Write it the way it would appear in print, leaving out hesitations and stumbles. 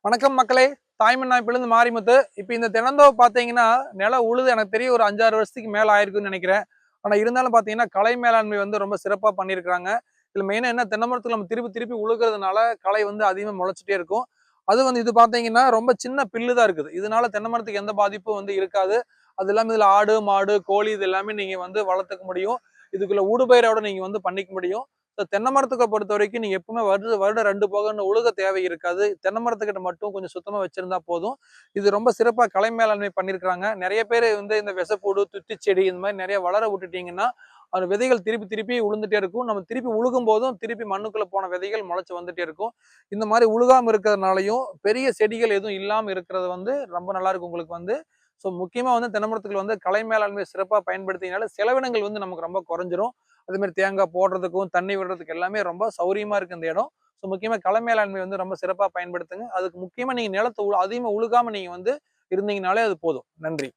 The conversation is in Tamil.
வணக்கம் மக்களே. தாய்மண் நாய்ப்பிலிருந்து மாரிமுத்து. இப்ப இந்த தென்னந்தோப்பு பாத்தீங்கன்னா, நிலம் உழுது எனக்கு தெரியும் ஒரு 5, 6 வருஷத்துக்கு மேல ஆயிருக்குன்னு நெனைக்கிறேன். ஆனா இருந்தாலும் பாத்தீங்கன்னா, களை மேலாண்மை வந்து ரொம்ப சிறப்பா பண்ணியிருக்காங்க. இதுல மெயினா என்ன தென்னை மரத்துல நம்ம திருப்பி திருப்பி உழுகுறதுனால களை வந்து அதிகமா முளைச்சிட்டே இருக்கும். அது வந்து இது பாத்தீங்கன்னா, ரொம்ப சின்ன பில்லு தான் இருக்குது. இதனால தென்னை மரத்துக்கு எந்த பாதிப்பும் வந்து இருக்காது. அது இல்லாம இதுல ஆடு, மாடு, கோழி இது எல்லாமே நீங்க வந்து வளர்த்துக்க முடியும். இதுக்குள்ள ஊடுபயிரோட நீங்க வந்து பண்ணிக்க முடியும். தென்னை மரத்துக்க பொறுத்த வரைக்கும் நீங்க எப்பவுமே வருடம் 2 போகன்னு உழுக தேவை இருக்காது. தென்னை மரத்துக்கிட்ட மட்டும் கொஞ்சம் சுத்தமா வச்சிருந்தா போதும். இது ரொம்ப சிறப்பா களை மேலாண்மை பண்ணியிருக்காங்க. நெறைய பேரு வந்து இந்த விசப்பூடு, துத்திச்செடி இந்த மாரி நெறைய வளர விட்டுட்டீங்கன்னா, அது விதைகள் திருப்பி திருப்பி உழுந்துட்டே இருக்கும். நம்ம திருப்பி உழுகும் போதும் திருப்பி மண்ணுக்குள்ள போன விதைகள் முளைச்சு வந்துட்டே இருக்கும். இந்த மாரி உழுகாம இருக்கிறதுனாலயும், பெரிய செடிகள் எதுவும் இல்லாம இருக்கிறது வந்து ரொம்ப நல்லா இருக்கும் உங்களுக்கு வந்து. முக்கியமா வந்து தென்னை மரத்துக்கு வந்து களை மேலாண்மை சிறப்பா பயன்படுத்தினால செலவினங்கள் வந்து நமக்கு ரொம்ப குறைஞ்சிரும். அதே மாதிரி தேங்காய் போடுறதுக்கும், தண்ணி விடுறதுக்கு எல்லாமே ரொம்ப சௌரியமா இருக்கு இந்த இடம். முக்கியமா கள மேலாண்மை வந்து ரொம்ப சிறப்பா பயன்படுத்துங்க. அதுக்கு முக்கியமா நீங்க நிலத்த அதிகமா உழுகாம நீங்க வந்து இருந்தீங்கனாலே அது போதும். நன்றி.